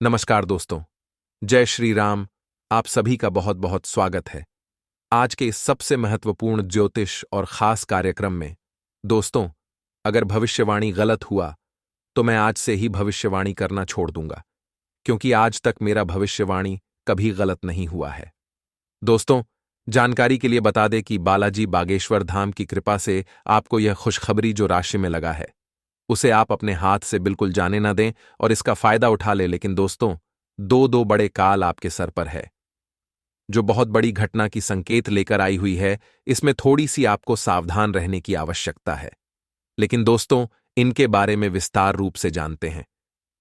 नमस्कार दोस्तों। जय श्री राम। आप सभी का बहुत बहुत स्वागत है आज के इस सबसे महत्वपूर्ण ज्योतिष और खास कार्यक्रम में। दोस्तों, अगर भविष्यवाणी गलत हुआ तो मैं आज से ही भविष्यवाणी करना छोड़ दूंगा, क्योंकि आज तक मेरा भविष्यवाणी कभी गलत नहीं हुआ है। दोस्तों, जानकारी के लिए बता दें कि बालाजी बागेश्वर धाम की कृपा से आपको यह खुशखबरी जो राशि में लगा है, उसे आप अपने हाथ से बिल्कुल जाने ना दें और इसका फायदा उठा ले। लेकिन दोस्तों, दो बड़े काल आपके सर पर है, जो बहुत बड़ी घटना की संकेत लेकर आई हुई है। इसमें थोड़ी सी आपको सावधान रहने की आवश्यकता है। लेकिन दोस्तों, इनके बारे में विस्तार रूप से जानते हैं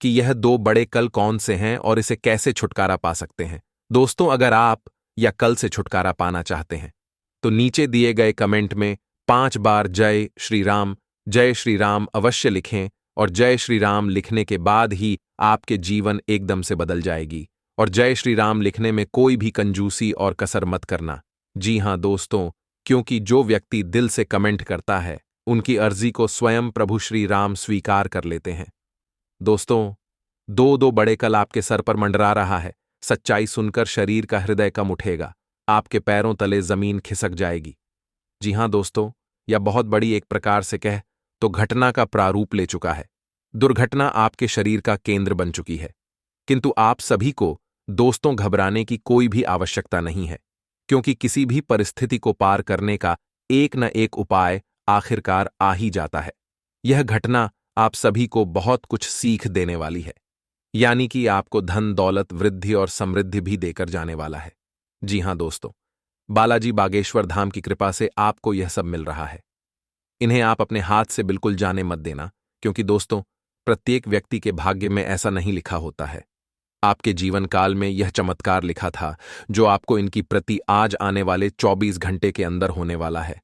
कि यह दो बड़े कल कौन से हैं और इसे कैसे छुटकारा पा सकते हैं। दोस्तों, अगर आप या कल से छुटकारा पाना चाहते हैं तो नीचे दिए गए कमेंट में 5 बार जय श्री राम अवश्य लिखें, और जय श्री राम लिखने के बाद ही आपके जीवन एकदम से बदल जाएगी। और जय श्री राम लिखने में कोई भी कंजूसी और कसर मत करना। जी हां दोस्तों, क्योंकि जो व्यक्ति दिल से कमेंट करता है, उनकी अर्जी को स्वयं प्रभु श्री राम स्वीकार कर लेते हैं। दोस्तों, दो बड़े कल आपके सर पर मंडरा रहा है। सच्चाई सुनकर शरीर का हृदय कम उठेगा, आपके पैरों तले जमीन खिसक जाएगी। जी हां दोस्तों, यह बहुत बड़ी एक प्रकार से कह तो घटना का प्रारूप ले चुका है। दुर्घटना आपके शरीर का केंद्र बन चुकी है। किंतु आप सभी को दोस्तों घबराने की कोई भी आवश्यकता नहीं है, क्योंकि किसी भी परिस्थिति को पार करने का एक न एक उपाय आखिरकार आ ही जाता है। यह घटना आप सभी को बहुत कुछ सीख देने वाली है, यानी कि आपको धन दौलत वृद्धि और समृद्धि भी देकर जाने वाला है। जी हां दोस्तों, बालाजी बागेश्वर धाम की कृपा से आपको यह सब मिल रहा है। इन्हें आप अपने हाथ से बिल्कुल जाने मत देना, क्योंकि दोस्तों, प्रत्येक व्यक्ति के भाग्य में ऐसा नहीं लिखा होता है। आपके जीवन काल में यह चमत्कार लिखा था, जो आपको इनकी प्रति आज आने वाले 24 घंटे के अंदर होने वाला है।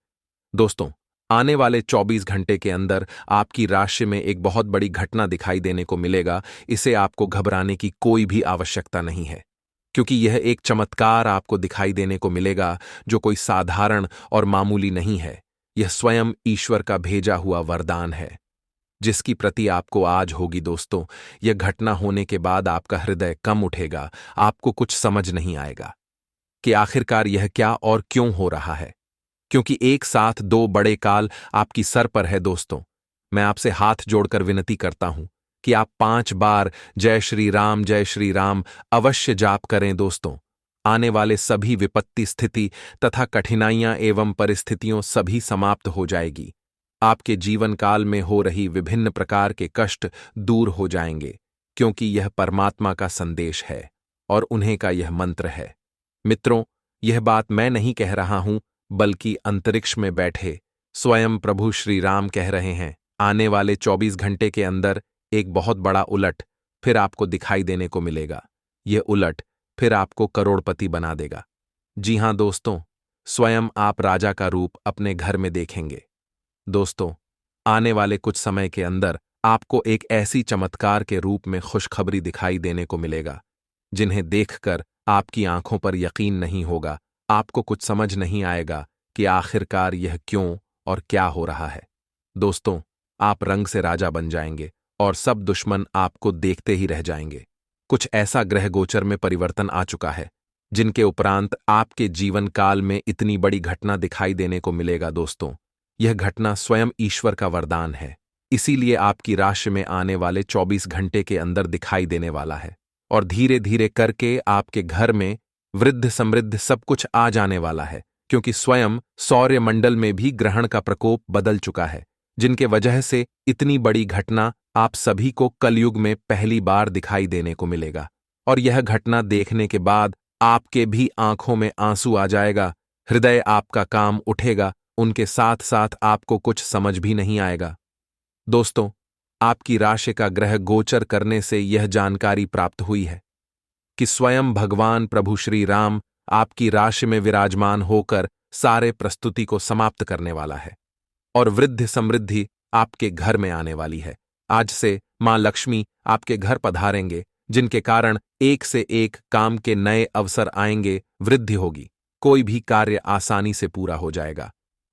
दोस्तों, आने वाले 24 घंटे के अंदर आपकी राशि में एक बहुत बड़ी घटना दिखाई देने को मिलेगा। इसे आपको घबराने की कोई भी आवश्यकता नहीं है, क्योंकि यह एक चमत्कार आपको दिखाई देने को मिलेगा, जो कोई साधारण और मामूली नहीं है। यह स्वयं ईश्वर का भेजा हुआ वरदान है, जिसकी प्रति आपको आज होगी। दोस्तों, यह घटना होने के बाद आपका हृदय कम उठेगा, आपको कुछ समझ नहीं आएगा कि आखिरकार यह क्या और क्यों हो रहा है, क्योंकि एक साथ दो बड़े काल आपकी सर पर है। दोस्तों, मैं आपसे हाथ जोड़कर विनती करता हूं कि आप 5 बार जय श्री राम अवश्य जाप करें। दोस्तों, आने वाले सभी विपत्ति स्थिति तथा कठिनाइयां एवं परिस्थितियों सभी समाप्त हो जाएगी। आपके जीवन काल में हो रही विभिन्न प्रकार के कष्ट दूर हो जाएंगे, क्योंकि यह परमात्मा का संदेश है और उन्हीं का यह मंत्र है। मित्रों, यह बात मैं नहीं कह रहा हूं, बल्कि अंतरिक्ष में बैठे स्वयं प्रभु श्री राम कह रहे हैं। आने वाले 24 घंटे के अंदर एक बहुत बड़ा उलट फिर आपको दिखाई देने को मिलेगा। यह उलट फिर आपको करोड़पति बना देगा। जी हां दोस्तों, स्वयं आप राजा का रूप अपने घर में देखेंगे। दोस्तों, आने वाले कुछ समय के अंदर आपको एक ऐसी चमत्कार के रूप में खुशखबरी दिखाई देने को मिलेगा, जिन्हें देखकर आपकी आंखों पर यकीन नहीं होगा। आपको कुछ समझ नहीं आएगा कि आखिरकार यह क्यों और क्या हो रहा है। दोस्तों, आप रंग से राजा बन जाएंगे और सब दुश्मन आपको देखते ही रह जाएंगे। कुछ ऐसा ग्रह गोचर में परिवर्तन आ चुका है, जिनके उपरांत आपके जीवन काल में इतनी बड़ी घटना दिखाई देने को मिलेगा। दोस्तों, यह घटना स्वयं ईश्वर का वरदान है, इसीलिए आपकी राशि में आने वाले 24 घंटे के अंदर दिखाई देने वाला है, और धीरे धीरे करके आपके घर में वृद्ध समृद्ध सब कुछ आ जाने वाला है, क्योंकि स्वयं सौर्य मंडल में भी ग्रहण का प्रकोप बदल चुका है, जिनके वजह से इतनी बड़ी घटना आप सभी को कलयुग में पहली बार दिखाई देने को मिलेगा। और यह घटना देखने के बाद आपके भी आंखों में आंसू आ जाएगा, हृदय आपका काम उठेगा, उनके साथ साथ आपको कुछ समझ भी नहीं आएगा। दोस्तों, आपकी राशि का ग्रह गोचर करने से यह जानकारी प्राप्त हुई है कि स्वयं भगवान प्रभु श्री राम आपकी राशि में विराजमान होकर सारे प्रस्तुति को समाप्त करने वाला है, और वृद्धि समृद्धि आपके घर में आने वाली है। आज से मां लक्ष्मी आपके घर पधारेंगे, जिनके कारण एक से एक काम के नए अवसर आएंगे, वृद्धि होगी, कोई भी कार्य आसानी से पूरा हो जाएगा।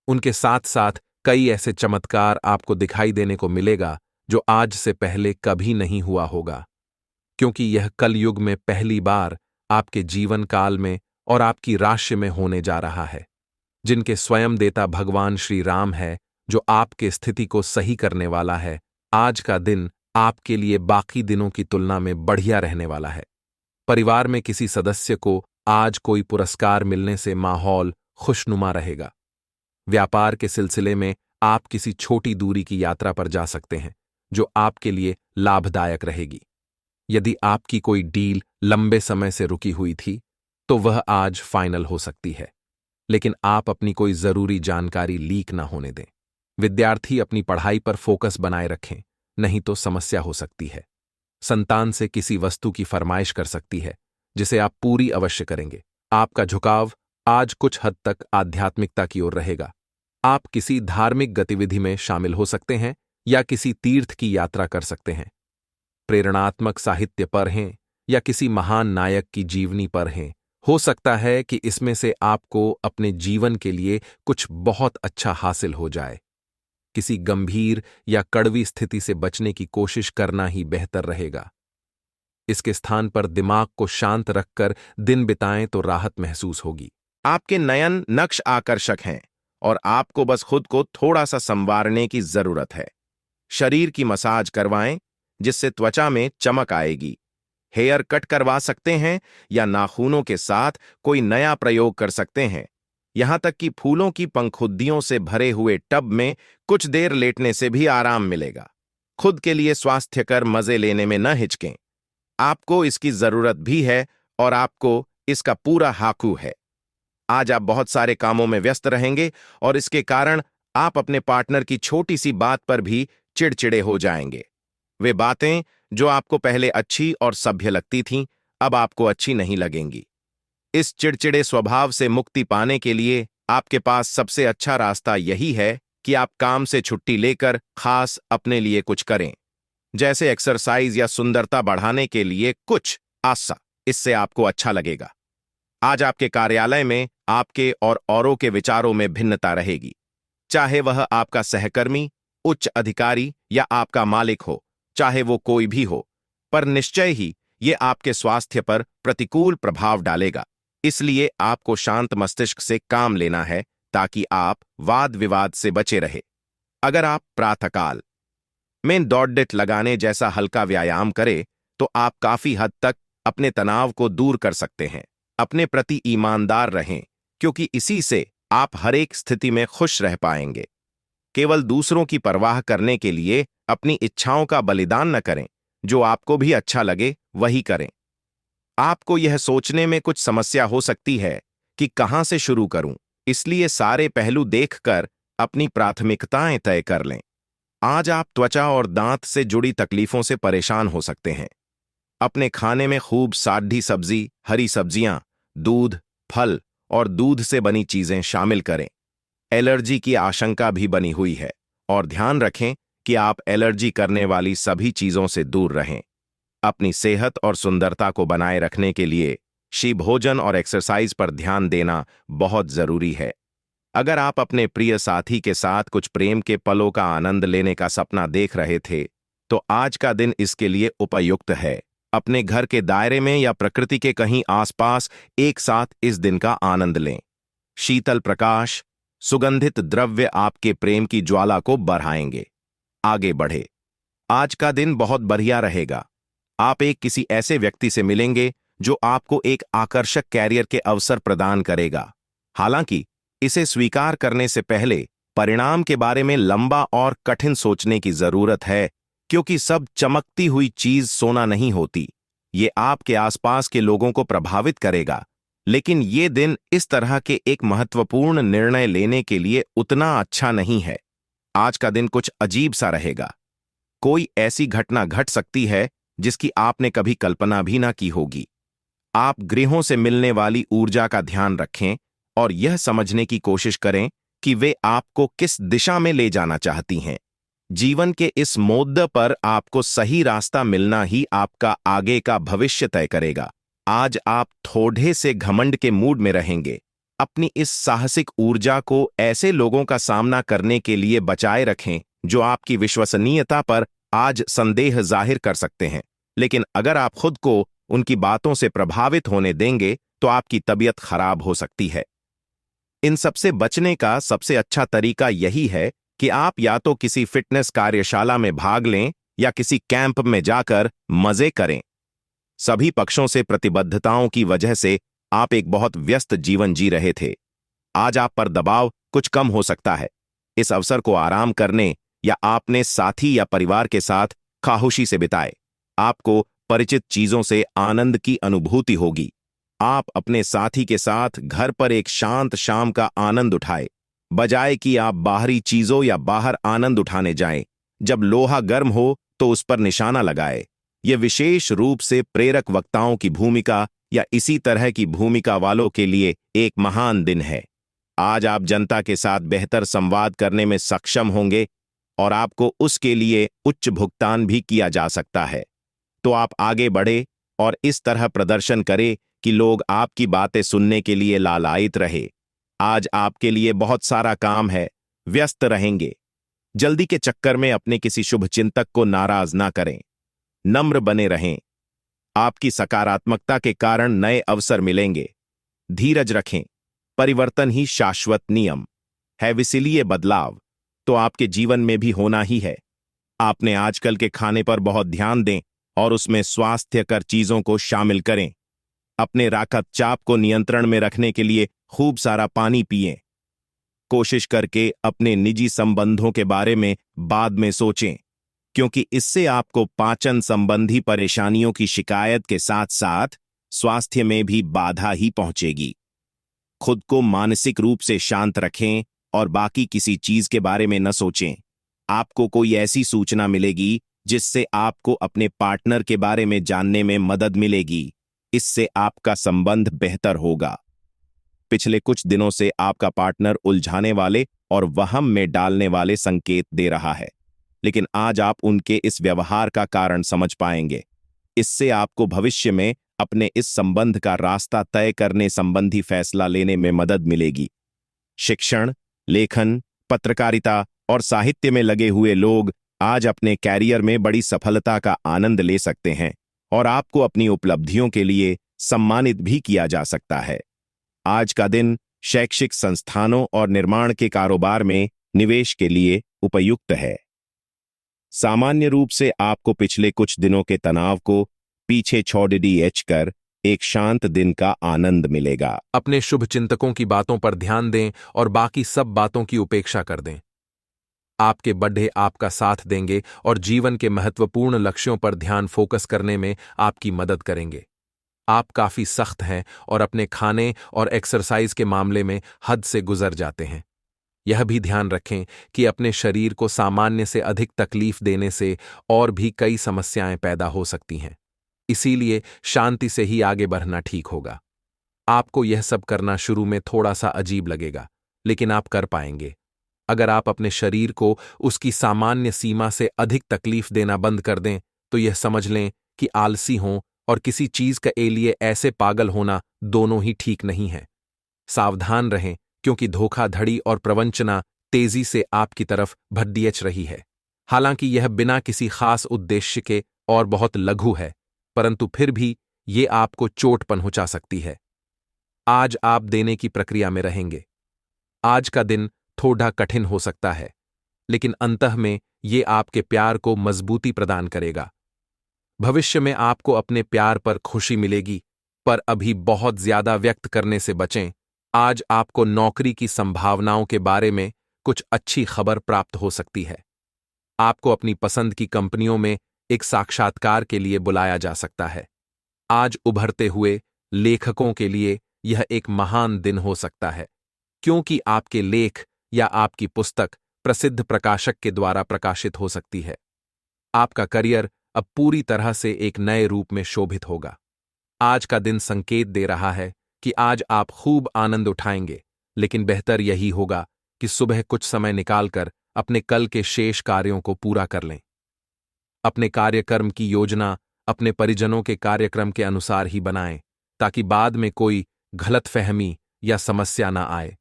उनके साथ साथ कई ऐसे चमत्कार आपको दिखाई देने को मिलेगा, जो आज से पहले कभी नहीं हुआ होगा। क्योंकि यह कलयुग में पहली बार आपके जीवन काल में और आपकी राशि में होने जा रहा है। जिनके स्वयं देता भगवान श्री राम है, जो आपके स्थिति को सही करने वाला है, आज का दिन आपके लिए बाकी दिनों की तुलना में बढ़िया रहने वाला है। परिवार में किसी सदस्य को आज कोई पुरस्कार मिलने से माहौल खुशनुमा रहेगा। व्यापार के सिलसिले में आप किसी छोटी दूरी की यात्रा पर जा सकते हैं, जो आपके लिए लाभदायक रहेगी। यदि आपकी कोई डील लंबे समय से रुकी हुई थी, तो वह आज फाइनल हो सकती है, लेकिन आप अपनी कोई जरूरी जानकारी लीक ना होने दें। विद्यार्थी अपनी पढ़ाई पर फोकस बनाए रखें, नहीं तो समस्या हो सकती है। संतान से किसी वस्तु की फरमाइश कर सकती है, जिसे आप पूरी अवश्य करेंगे। आपका झुकाव आज कुछ हद तक आध्यात्मिकता की ओर रहेगा। आप किसी धार्मिक गतिविधि में शामिल हो सकते हैं या किसी तीर्थ की यात्रा कर सकते हैं। प्रेरणात्मक साहित्य पढ़ें या किसी महान नायक की जीवनी पढ़ें। हो सकता है कि इसमें से आपको अपने जीवन के लिए कुछ बहुत अच्छा हासिल हो जाए। किसी गंभीर या कड़वी स्थिति से बचने की कोशिश करना ही बेहतर रहेगा। इसके स्थान पर दिमाग को शांत रखकर दिन बिताएं तो राहत महसूस होगी। आपके नयन नक्श आकर्षक हैं और आपको बस खुद को थोड़ा सा संवारने की जरूरत है। शरीर की मसाज करवाएं, जिससे त्वचा में चमक आएगी। हेयर कट करवा सकते हैं या नाखूनों के साथ कोई नया प्रयोग कर सकते हैं। यहां तक कि फूलों की पंखुद्दियों से भरे हुए टब में कुछ देर लेटने से भी आराम मिलेगा। खुद के लिए स्वास्थ्यकर मजे लेने में न हिचकें। आपको इसकी जरूरत भी है और आपको इसका पूरा हाकू है। आज आप बहुत सारे कामों में व्यस्त रहेंगे और इसके कारण आप अपने पार्टनर की छोटी सी बात पर भी चिड़चिड़े हो जाएंगे। वे बातें जो आपको पहले अच्छी और सभ्य लगती थीं, अब आपको अच्छी नहीं लगेंगी। इस चिड़चिड़े स्वभाव से मुक्ति पाने के लिए आपके पास सबसे अच्छा रास्ता यही है कि आप काम से छुट्टी लेकर खास अपने लिए कुछ करें, जैसे एक्सरसाइज या सुंदरता बढ़ाने के लिए कुछ आसा। इससे आपको अच्छा लगेगा। आज आपके कार्यालय में आपके और औरों के विचारों में भिन्नता रहेगी, चाहे वह आपका सहकर्मी, उच्च अधिकारी या आपका मालिक हो, चाहे वो कोई भी हो, पर निश्चय ही ये आपके स्वास्थ्य पर प्रतिकूल प्रभाव डालेगा। इसलिए आपको शांत मस्तिष्क से काम लेना है ताकि आप वाद विवाद से बचे रहे। अगर आप प्रातःकाल में दौड़ लगाने जैसा हल्का व्यायाम करें, तो आप काफी हद तक अपने तनाव को दूर कर सकते हैं। अपने प्रति ईमानदार रहें, क्योंकि इसी से आप हर एक स्थिति में खुश रह पाएंगे। केवल दूसरों की परवाह करने के लिए अपनी इच्छाओं का बलिदान न करें। जो आपको भी अच्छा लगे वही करें। आपको यह सोचने में कुछ समस्या हो सकती है कि कहां से शुरू करूं, इसलिए सारे पहलू देखकर अपनी प्राथमिकताएं तय कर लें। आज आप त्वचा और दांत से जुड़ी तकलीफों से परेशान हो सकते हैं। अपने खाने में खूब सादी सब्जी, हरी सब्जियां, दूध, फल और दूध से बनी चीजें शामिल करें। एलर्जी की आशंका भी बनी हुई है और ध्यान रखें कि आप एलर्जी करने वाली सभी चीजों से दूर रहें। अपनी सेहत और सुंदरता को बनाए रखने के लिए भोजन और एक्सरसाइज पर ध्यान देना बहुत जरूरी है। अगर आप अपने प्रिय साथी के साथ कुछ प्रेम के पलों का आनंद लेने का सपना देख रहे थे, तो आज का दिन इसके लिए उपयुक्त है। अपने घर के दायरे में या प्रकृति के कहीं आसपास एक साथ इस दिन का आनंद लें। शीतल प्रकाश, सुगंधित द्रव्य आपके प्रेम की ज्वाला को बढ़ाएंगे। आगे बढ़े। आज का दिन बहुत बढ़िया रहेगा। आप एक किसी ऐसे व्यक्ति से मिलेंगे जो आपको एक आकर्षक कैरियर के अवसर प्रदान करेगा। हालांकि इसे स्वीकार करने से पहले परिणाम के बारे में लंबा और कठिन सोचने की जरूरत है, क्योंकि सब चमकती हुई चीज सोना नहीं होती। ये आपके आसपास के लोगों को प्रभावित करेगा, लेकिन ये दिन इस तरह के एक महत्वपूर्ण निर्णय लेने के लिए उतना अच्छा नहीं है। आज का दिन कुछ अजीब सा रहेगा। कोई ऐसी घटना घट सकती है जिसकी आपने कभी कल्पना भी ना की होगी। आप ग्रहों से मिलने वाली ऊर्जा का ध्यान रखें और यह समझने की कोशिश करें कि वे आपको किस दिशा में ले जाना चाहती हैं। जीवन के इस मोड़ पर आपको सही रास्ता मिलना ही आपका आगे का भविष्य तय करेगा। आज आप थोड़े से घमंड के मूड में रहेंगे। अपनी इस साहसिक ऊर्जा को ऐसे लोगों का सामना करने के लिए बचाए रखें जो आपकी विश्वसनीयता पर आज संदेह जाहिर कर सकते हैं। लेकिन अगर आप खुद को उनकी बातों से प्रभावित होने देंगे तो आपकी तबीयत खराब हो सकती है। इन सबसे बचने का सबसे अच्छा तरीका यही है कि आप या तो किसी फिटनेस कार्यशाला में भाग लें या किसी कैंप में जाकर मजे करें। सभी पक्षों से प्रतिबद्धताओं की वजह से आप एक बहुत व्यस्त जीवन जी रहे थे। आज आप पर दबाव कुछ कम हो सकता है। इस अवसर को आराम करने या आपने साथी या परिवार के साथ खामोशी से बिताए। आपको परिचित चीजों से आनंद की अनुभूति होगी। आप अपने साथी के साथ घर पर एक शांत शाम का आनंद उठाए, बजाय कि आप बाहरी चीजों या बाहर आनंद उठाने जाएं। जब लोहा गर्म हो तो उस पर निशाना लगाए। यह विशेष रूप से प्रेरक वक्ताओं की भूमिका या इसी तरह की भूमिका वालों के लिए एक महान दिन है। आज आप जनता के साथ बेहतर संवाद करने में सक्षम होंगे और आपको उसके लिए उच्च भुगतान भी किया जा सकता है। तो आप आगे बढ़े और इस तरह प्रदर्शन करें कि लोग आपकी बातें सुनने के लिए लालायित रहे। आज आपके लिए बहुत सारा काम है, व्यस्त रहेंगे। जल्दी के चक्कर में अपने किसी शुभचिंतक को नाराज ना करें। नम्र बने रहें। आपकी सकारात्मकता के कारण नए अवसर मिलेंगे। धीरज रखें। परिवर्तन ही शाश्वत नियम है, इसलिए बदलाव तो आपके जीवन में भी होना ही है। आपने आजकल के खाने पर बहुत ध्यान दें और उसमें स्वास्थ्यकर चीजों को शामिल करें। अपने रक्तचाप को नियंत्रण में रखने के लिए खूब सारा पानी पिएं। कोशिश करके अपने निजी संबंधों के बारे में बाद में सोचें, क्योंकि इससे आपको पाचन संबंधी परेशानियों की शिकायत के साथ साथ स्वास्थ्य में भी बाधा ही पहुंचेगी। खुद को मानसिक रूप से शांत रखें और बाकी किसी चीज के बारे में न सोचें। आपको कोई ऐसी सूचना मिलेगी जिससे आपको अपने पार्टनर के बारे में जानने में मदद मिलेगी। इससे आपका संबंध बेहतर होगा। पिछले कुछ दिनों से आपका पार्टनर उलझाने वाले और वहम में डालने वाले संकेत दे रहा है, लेकिन आज आप उनके इस व्यवहार का कारण समझ पाएंगे। इससे आपको भविष्य में अपने इस संबंध का रास्ता तय करने संबंधी फैसला लेने में मदद मिलेगी। शिक्षण, लेखन, पत्रकारिता और साहित्य में लगे हुए लोग आज अपने कैरियर में बड़ी सफलता का आनंद ले सकते हैं और आपको अपनी उपलब्धियों के लिए सम्मानित भी किया जा सकता है। आज का दिन शैक्षिक संस्थानों और निर्माण के कारोबार में निवेश के लिए उपयुक्त है। सामान्य रूप से आपको पिछले कुछ दिनों के तनाव को पीछे छोड़ कर एक शांत दिन का आनंद मिलेगा। अपने शुभचिंतकों की बातों पर ध्यान दें और बाकी सब बातों की उपेक्षा कर दें। आपके बड्ढे आपका साथ देंगे और जीवन के महत्वपूर्ण लक्ष्यों पर ध्यान फोकस करने में आपकी मदद करेंगे। आप काफी सख्त हैं और अपने खाने और एक्सरसाइज के मामले में हद से गुजर जाते हैं। यह भी ध्यान रखें कि अपने शरीर को सामान्य से अधिक तकलीफ देने से और भी कई समस्याएं पैदा हो सकती हैं। इसीलिए शांति से ही आगे बढ़ना ठीक होगा। आपको यह सब करना शुरू में थोड़ा सा अजीब लगेगा, लेकिन आप कर पाएंगे। अगर आप अपने शरीर को उसकी सामान्य सीमा से अधिक तकलीफ देना बंद कर दें, तो यह समझ लें कि आलसी हों और किसी चीज के लिए ऐसे पागल होना दोनों ही ठीक नहीं है। सावधान रहें, क्योंकि धोखाधड़ी और प्रवंचना तेजी से आपकी तरफ भद्दियच रही है। हालांकि यह बिना किसी खास उद्देश्य के और बहुत लघु है, परंतु फिर भी ये आपको चोट पहुंचा सकती है। आज आप देने की प्रक्रिया में रहेंगे। आज का दिन थोड़ा कठिन हो सकता है, लेकिन अंतः में ये आपके प्यार को मजबूती प्रदान करेगा। भविष्य में आपको अपने प्यार पर खुशी मिलेगी, पर अभी बहुत ज्यादा व्यक्त करने से बचें। आज आपको नौकरी की संभावनाओं के बारे में कुछ अच्छी खबर प्राप्त हो सकती है। आपको अपनी पसंद की कंपनियों में एक साक्षात्कार के लिए बुलाया जा सकता है। आज उभरते हुए लेखकों के लिए यह एक महान दिन हो सकता है, क्योंकि आपके लेख या आपकी पुस्तक प्रसिद्ध प्रकाशक के द्वारा प्रकाशित हो सकती है। आपका करियर अब पूरी तरह से एक नए रूप में शोभित होगा। आज का दिन संकेत दे रहा है कि आज आप खूब आनंद उठाएंगे, लेकिन बेहतर यही होगा कि सुबह कुछ समय निकालकर अपने कल के शेष कार्यों को पूरा कर लें। अपने कार्यक्रम की योजना अपने परिजनों के कार्यक्रम के अनुसार ही बनाएं, ताकि बाद में कोई गलतफहमी या समस्या ना आए।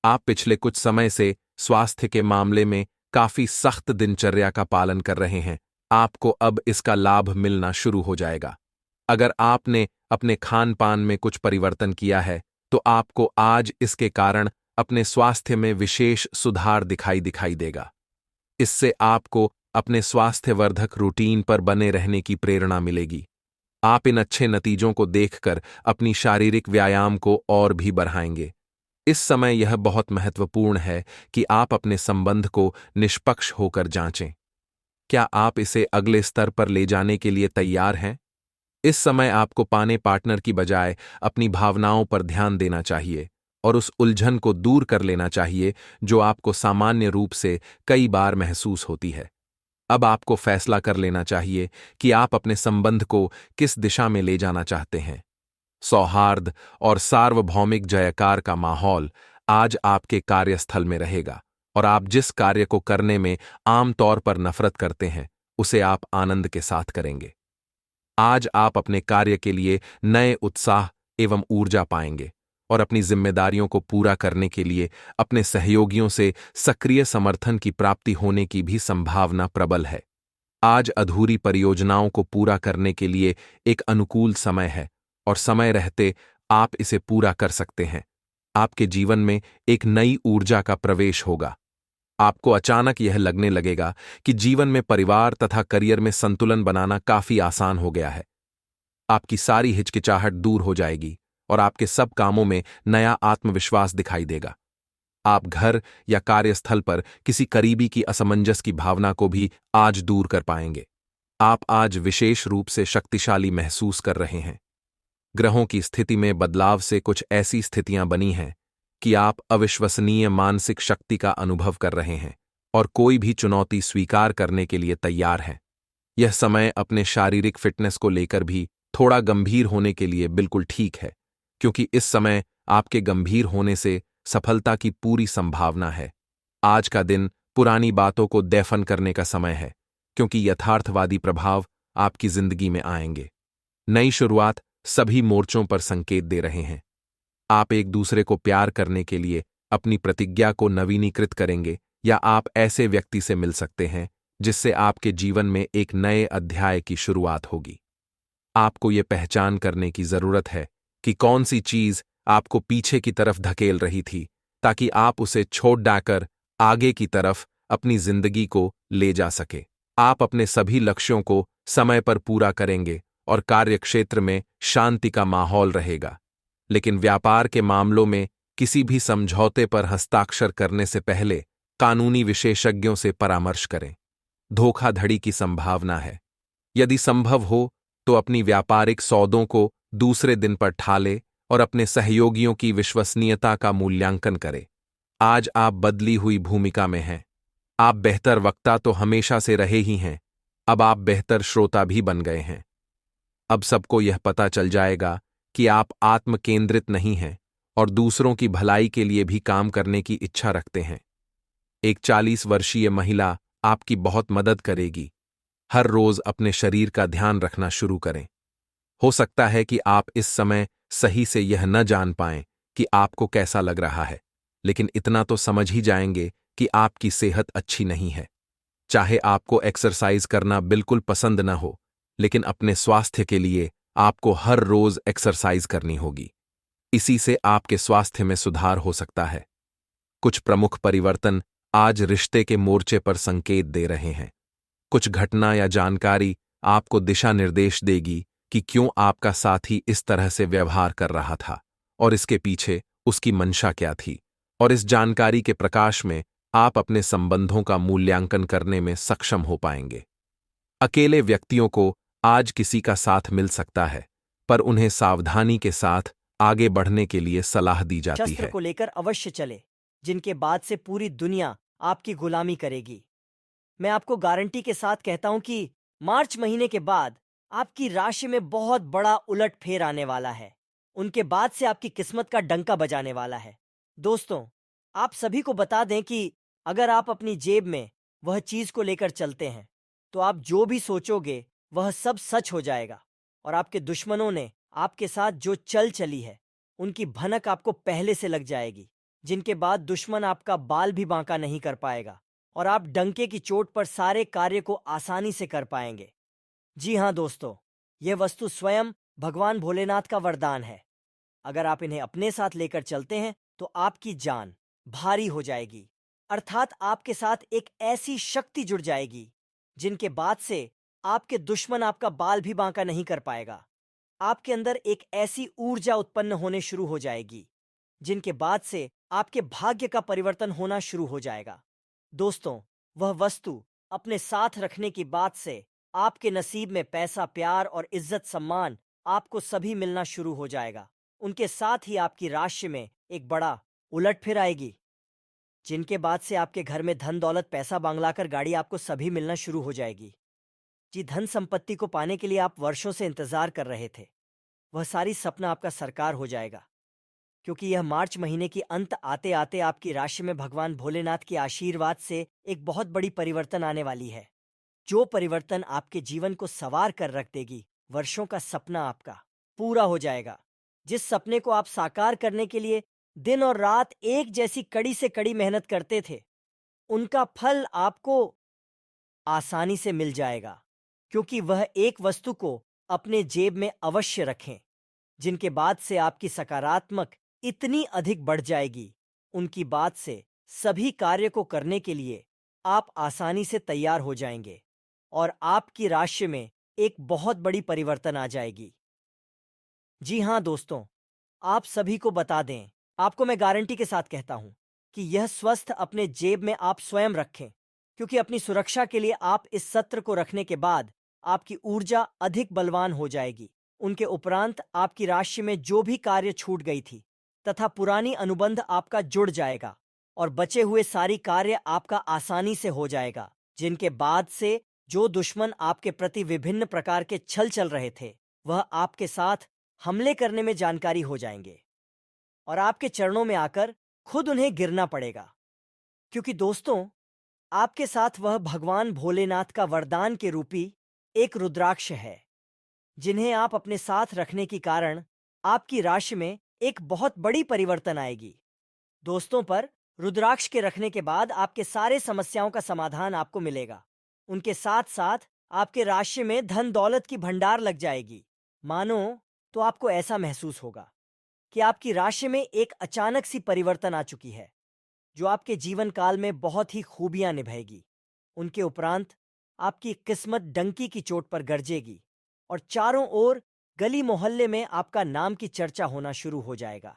आप पिछले कुछ समय से स्वास्थ्य के मामले में काफी सख्त दिनचर्या का पालन कर रहे हैं। आपको अब इसका लाभ मिलना शुरू हो जाएगा। अगर आपने अपने खान पान में कुछ परिवर्तन किया है तो आपको आज इसके कारण अपने स्वास्थ्य में विशेष सुधार दिखाई देगा। इससे आपको अपने स्वास्थ्यवर्धक रूटीन पर बने रहने की प्रेरणा मिलेगी। आप इन अच्छे नतीजों को देखकर अपनी शारीरिक व्यायाम को और भी बढ़ाएंगे। इस समय यह बहुत महत्वपूर्ण है कि आप अपने संबंध को निष्पक्ष होकर जांचें। क्या आप इसे अगले स्तर पर ले जाने के लिए तैयार हैं? इस समय आपको पाने पार्टनर की बजाय अपनी भावनाओं पर ध्यान देना चाहिए और उस उलझन को दूर कर लेना चाहिए जो आपको सामान्य रूप से कई बार महसूस होती है। अब आपको फैसला कर लेना चाहिए कि आप अपने संबंध को किस दिशा में ले जाना चाहते हैं। सौहार्द और सार्वभौमिक जयकार का माहौल आज आपके कार्यस्थल में रहेगा और आप जिस कार्य को करने में आमतौर पर नफरत करते हैं उसे आप आनंद के साथ करेंगे। आज आप अपने कार्य के लिए नए उत्साह एवं ऊर्जा पाएंगे और अपनी जिम्मेदारियों को पूरा करने के लिए अपने सहयोगियों से सक्रिय समर्थन की प्राप्ति होने की भी संभावना प्रबल है। आज अधूरी परियोजनाओं को पूरा करने के लिए एक अनुकूल समय है और समय रहते आप इसे पूरा कर सकते हैं। आपके जीवन में एक नई ऊर्जा का प्रवेश होगा। आपको अचानक यह लगने लगेगा कि जीवन में परिवार तथा करियर में संतुलन बनाना काफी आसान हो गया है। आपकी सारी हिचकिचाहट दूर हो जाएगी और आपके सब कामों में नया आत्मविश्वास दिखाई देगा। आप घर या कार्यस्थल पर किसी करीबी की असमंजस की भावना को भी आज दूर कर पाएंगे। आप आज विशेष रूप से शक्तिशाली महसूस कर रहे हैं। ग्रहों की स्थिति में बदलाव से कुछ ऐसी स्थितियां बनी हैं कि आप अविश्वसनीय मानसिक शक्ति का अनुभव कर रहे हैं और कोई भी चुनौती स्वीकार करने के लिए तैयार हैं। यह समय अपने शारीरिक फिटनेस को लेकर भी थोड़ा गंभीर होने के लिए बिल्कुल ठीक है, क्योंकि इस समय आपके गंभीर होने से सफलता की पूरी संभावना है। आज का दिन पुरानी बातों को दफन करने का समय है, क्योंकि यथार्थवादी प्रभाव आपकी जिंदगी में आएंगे। नई शुरुआत सभी मोर्चों पर संकेत दे रहे हैं। आप एक दूसरे को प्यार करने के लिए अपनी प्रतिज्ञा को नवीनीकृत करेंगे या आप ऐसे व्यक्ति से मिल सकते हैं जिससे आपके जीवन में एक नए अध्याय की शुरुआत होगी। आपको ये पहचान करने की जरूरत है कि कौन सी चीज आपको पीछे की तरफ धकेल रही थी, ताकि आप उसे छोड़ डाकर आगे की तरफ अपनी जिंदगी को ले जा सके। आप अपने सभी लक्ष्यों को समय पर पूरा करेंगे और कार्यक्षेत्र में शांति का माहौल रहेगा। लेकिन व्यापार के मामलों में किसी भी समझौते पर हस्ताक्षर करने से पहले कानूनी विशेषज्ञों से परामर्श करें। धोखाधड़ी की संभावना है। यदि संभव हो तो अपनी व्यापारिक सौदों को दूसरे दिन पर ठाले और अपने सहयोगियों की विश्वसनीयता का मूल्यांकन करें। आज आप बदली हुई भूमिका में हैं। आप बेहतर वक्ता तो हमेशा से रहे ही हैं, अब आप बेहतर श्रोता भी बन गए हैं। अब सबको यह पता चल जाएगा कि आप आत्म केंद्रित नहीं हैं और दूसरों की भलाई के लिए भी काम करने की इच्छा रखते हैं। एक 40 वर्षीय महिला आपकी बहुत मदद करेगी। हर रोज अपने शरीर का ध्यान रखना शुरू करें। हो सकता है कि आप इस समय सही से यह न जान पाएं कि आपको कैसा लग रहा है, लेकिन इतना तो समझ ही जाएंगे कि आपकी सेहत अच्छी नहीं है। चाहे आपको एक्सरसाइज करना बिल्कुल पसंद न हो, लेकिन अपने स्वास्थ्य के लिए आपको हर रोज एक्सरसाइज करनी होगी। इसी से आपके स्वास्थ्य में सुधार हो सकता है। कुछ प्रमुख परिवर्तन आज रिश्ते के मोर्चे पर संकेत दे रहे हैं। कुछ घटना या जानकारी आपको दिशा निर्देश देगी कि क्यों आपका साथी इस तरह से व्यवहार कर रहा था और इसके पीछे उसकी मंशा क्या थी। और इस जानकारी के प्रकाश में आप अपने संबंधों का मूल्यांकन करने में सक्षम हो पाएंगे। अकेले व्यक्तियों को आज किसी का साथ मिल सकता है, पर उन्हें सावधानी के साथ आगे बढ़ने के लिए सलाह दी जाती शस्त्र है। को लेकर अवश्य चले, जिनके बाद से पूरी दुनिया आपकी गुलामी करेगी। मैं आपको गारंटी के साथ कहता हूं कि मार्च महीने के बाद आपकी राशि में बहुत बड़ा उलटफेर आने वाला है। उनके बाद से आपकी किस्मत का डंका बजाने वाला है। दोस्तों, आप सभी को बता दें कि अगर आप अपनी जेब में वह चीज को लेकर चलते हैं तो आप जो भी सोचोगे वह सब सच हो जाएगा और आपके दुश्मनों ने आपके साथ जो चल चली है उनकी भनक आपको पहले से लग जाएगी, जिनके बाद दुश्मन आपका बाल भी बांका नहीं कर पाएगा और आप डंके की चोट पर सारे कार्य को आसानी से कर पाएंगे। जी हाँ दोस्तों, यह वस्तु स्वयं भगवान भोलेनाथ का वरदान है। अगर आप इन्हें अपने साथ लेकर चलते हैं तो आपकी जान भारी हो जाएगी, अर्थात आपके साथ एक ऐसी शक्ति जुड़ जाएगी जिनके बाद से आपके दुश्मन आपका बाल भी बांका नहीं कर पाएगा। आपके अंदर एक ऐसी ऊर्जा उत्पन्न होने शुरू हो जाएगी जिनके बाद से आपके भाग्य का परिवर्तन होना शुरू हो जाएगा। दोस्तों, वह वस्तु अपने साथ रखने की बात से आपके नसीब में पैसा, प्यार और इज्जत सम्मान आपको सभी मिलना शुरू हो जाएगा। उनके साथ ही आपकी राशि में एक बड़ा उलट फिर आएगी, जिनके बाद से आपके घर में धन दौलत, पैसा, बांग्ला कर गाड़ी आपको सभी मिलना शुरू हो जाएगी। जी, धन संपत्ति को पाने के लिए आप वर्षों से इंतजार कर रहे थे, वह सारी सपना आपका साकार हो जाएगा, क्योंकि यह मार्च महीने की अंत आते आते आपकी राशि में भगवान भोलेनाथ के आशीर्वाद से एक बहुत बड़ी परिवर्तन आने वाली है, जो परिवर्तन आपके जीवन को संवार कर रख देगी। वर्षों का सपना आपका पूरा हो जाएगा। जिस सपने को आप साकार करने के लिए दिन और रात एक जैसी कड़ी से कड़ी मेहनत करते थे, उनका फल आपको आसानी से मिल जाएगा, क्योंकि वह एक वस्तु को अपने जेब में अवश्य रखें, जिनके बाद से आपकी सकारात्मक इतनी अधिक बढ़ जाएगी, उनकी बात से सभी कार्य को करने के लिए आप आसानी से तैयार हो जाएंगे और आपकी राशि में एक बहुत बड़ी परिवर्तन आ जाएगी। जी हाँ दोस्तों, आप सभी को बता दें, आपको मैं गारंटी के साथ कहता हूं कि यह स्वस्थ अपने जेब में आप स्वयं रखें, क्योंकि अपनी सुरक्षा के लिए आप इस सत्र को रखने के बाद आपकी ऊर्जा अधिक बलवान हो जाएगी। उनके उपरांत आपकी राशि में जो भी कार्य छूट गई थी तथा पुरानी अनुबंध आपका जुड़ जाएगा और बचे हुए सारी कार्य आपका आसानी से हो जाएगा, जिनके बाद से जो दुश्मन आपके प्रति विभिन्न प्रकार के छल चल रहे थे, वह आपके साथ हमले करने में जानकारी हो जाएंगे और आपके चरणों में आकर खुद उन्हें गिरना पड़ेगा, क्योंकि दोस्तों, आपके साथ वह भगवान भोलेनाथ का वरदान के रूपी एक रुद्राक्ष है, जिन्हें आप अपने साथ रखने के कारण आपकी राशि में एक बहुत बड़ी परिवर्तन आएगी। दोस्तों, पर रुद्राक्ष के रखने के बाद आपके सारे समस्याओं का समाधान आपको मिलेगा। उनके साथ साथ आपके राशि में धन दौलत की भंडार लग जाएगी। मानो तो आपको ऐसा महसूस होगा कि आपकी राशि में एक अचानक सी परिवर्तन आ चुकी है, जो आपके जीवन काल में बहुत ही खूबियां निभाएगी। उनके उपरांत आपकी किस्मत डंकी की चोट पर गरजेगी और चारों ओर गली मोहल्ले में आपका नाम की चर्चा होना शुरू हो जाएगा,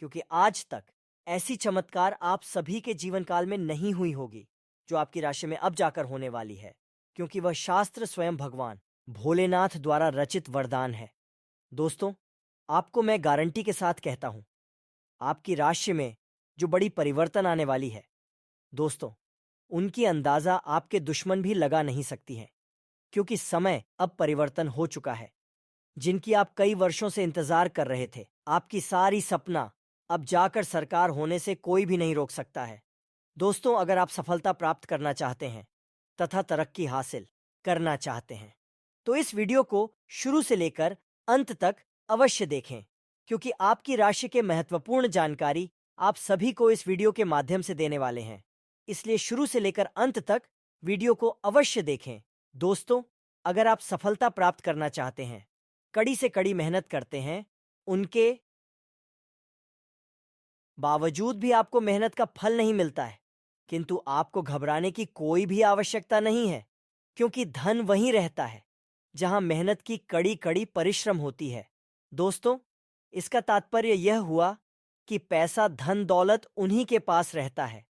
क्योंकि आज तक ऐसी चमत्कार आप सभी के जीवन काल में नहीं हुई होगी, जो आपकी राशि में अब जाकर होने वाली है, क्योंकि वह शास्त्र स्वयं भगवान भोलेनाथ द्वारा रचित वरदान है। दोस्तों, आपको मैं गारंटी के साथ कहता हूं, आपकी राशि में जो बड़ी परिवर्तन आने वाली है, दोस्तों, उनकी अंदाजा आपके दुश्मन भी लगा नहीं सकती हैं, क्योंकि समय अब परिवर्तन हो चुका है, जिनकी आप कई वर्षों से इंतजार कर रहे थे। आपकी सारी सपना अब जाकर साकार होने से कोई भी नहीं रोक सकता है। दोस्तों, अगर आप सफलता प्राप्त करना चाहते हैं तथा तरक्की हासिल करना चाहते हैं, तो इस वीडियो को शुरू से लेकर अंत तक अवश्य देखें, क्योंकि आपकी राशि के महत्वपूर्ण जानकारी आप सभी को इस वीडियो के माध्यम से देने वाले हैं। इसलिए शुरू से लेकर अंत तक वीडियो को अवश्य देखें। दोस्तों, अगर आप सफलता प्राप्त करना चाहते हैं, कड़ी से कड़ी मेहनत करते हैं, उनके बावजूद भी आपको मेहनत का फल नहीं मिलता है, किंतु आपको घबराने की कोई भी आवश्यकता नहीं है, क्योंकि धन वहीं रहता है जहां मेहनत की कड़ी कड़ी परिश्रम होती है। दोस्तों, इसका तात्पर्य यह हुआ कि पैसा, धन दौलत उन्हीं के पास रहता है,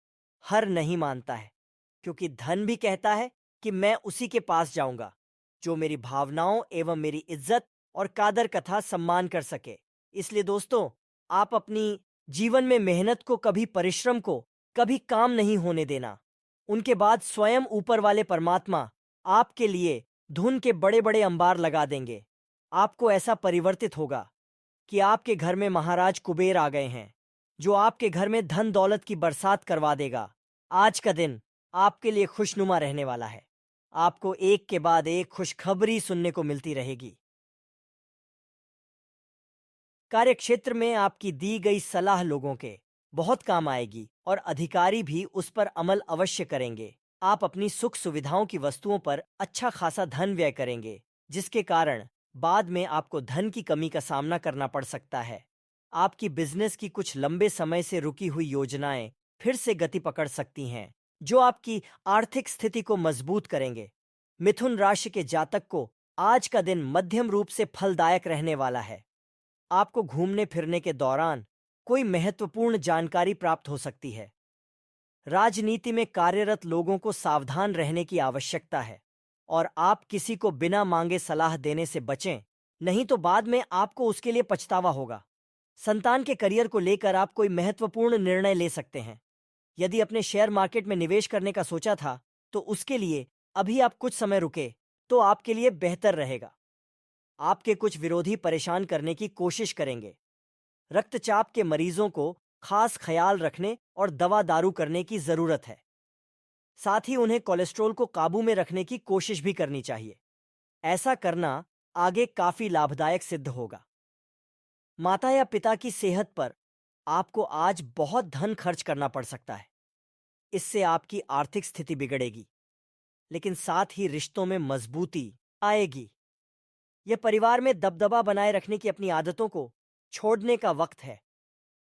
हर नहीं मानता है, क्योंकि धन भी कहता है कि मैं उसी के पास जाऊंगा जो मेरी भावनाओं एवं मेरी इज्जत और कादर कथा सम्मान कर सके। इसलिए दोस्तों, आप अपनी जीवन में मेहनत को कभी, परिश्रम को कभी काम नहीं होने देना। उनके बाद स्वयं ऊपर वाले परमात्मा आपके लिए धन के बड़े बड़े अंबार लगा देंगे। आपको ऐसा परिवर्तित होगा कि आपके घर में महाराज कुबेर आ गए हैं, जो आपके घर में धन दौलत की बरसात करवा देगा। आज का दिन आपके लिए खुशनुमा रहने वाला है। आपको एक के बाद एक खुशखबरी सुनने को मिलती रहेगी। कार्यक्षेत्र में आपकी दी गई सलाह लोगों के बहुत काम आएगी और अधिकारी भी उस पर अमल अवश्य करेंगे। आप अपनी सुख सुविधाओं की वस्तुओं पर अच्छा खासा धन व्यय करेंगे, जिसके कारण बाद में आपको धन की कमी का सामना करना पड़ सकता है। आपकी बिजनेस की कुछ लंबे समय से रुकी हुई योजनाएं फिर से गति पकड़ सकती हैं, जो आपकी आर्थिक स्थिति को मजबूत करेंगे। मिथुन राशि के जातक को आज का दिन मध्यम रूप से फलदायक रहने वाला है। आपको घूमने फिरने के दौरान कोई महत्वपूर्ण जानकारी प्राप्त हो सकती है। राजनीति में कार्यरत लोगों को सावधान रहने की आवश्यकता है और आप किसी को बिना मांगे सलाह देने से बचें, नहीं तो बाद में आपको उसके लिए पछतावा होगा। संतान के करियर को लेकर आप कोई महत्वपूर्ण निर्णय ले सकते हैं। यदि अपने शेयर मार्केट में निवेश करने का सोचा था, तो उसके लिए अभी आप कुछ समय रुके तो आपके लिए बेहतर रहेगा। आपके कुछ विरोधी परेशान करने की कोशिश करेंगे। रक्तचाप के मरीजों को खास ख्याल रखने और दवा दारू करने की जरूरत है। साथ ही उन्हें कोलेस्ट्रॉल को काबू में रखने की कोशिश भी करनी चाहिए। ऐसा करना आगे काफी लाभदायक सिद्ध होगा। माता या पिता की सेहत पर आपको आज बहुत धन खर्च करना पड़ सकता है। इससे आपकी आर्थिक स्थिति बिगड़ेगी, लेकिन साथ ही रिश्तों में मजबूती आएगी। यह परिवार में दबदबा बनाए रखने की अपनी आदतों को छोड़ने का वक्त है।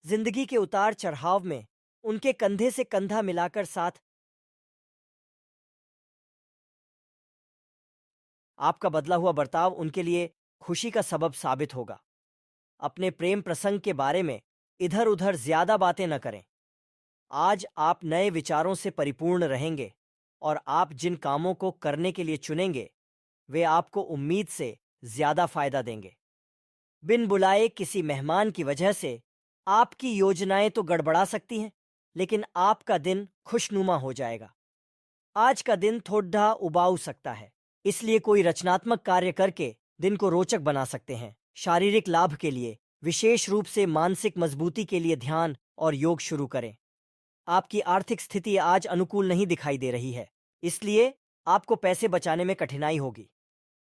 जिंदगी के उतार चढ़ाव में उनके कंधे से कंधा मिलाकर साथ आपका बदला हुआ बर्ताव उनके लिए खुशी का सबब साबित होगा। अपने प्रेम प्रसंग के बारे में इधर उधर ज्यादा बातें न करें। आज आप नए विचारों से परिपूर्ण रहेंगे और आप जिन कामों को करने के लिए चुनेंगे वे आपको उम्मीद से ज्यादा फायदा देंगे। बिन बुलाए किसी मेहमान की वजह से आपकी योजनाएं तो गड़बड़ा सकती हैं, लेकिन आपका दिन खुशनुमा हो जाएगा। आज का दिन थोड़ा उबाऊ सकता है, इसलिए कोई रचनात्मक कार्य करके दिन को रोचक बना सकते हैं। शारीरिक लाभ के लिए, विशेष रूप से मानसिक मजबूती के लिए ध्यान और योग शुरू करें। आपकी आर्थिक स्थिति आज अनुकूल नहीं दिखाई दे रही है, इसलिए आपको पैसे बचाने में कठिनाई होगी।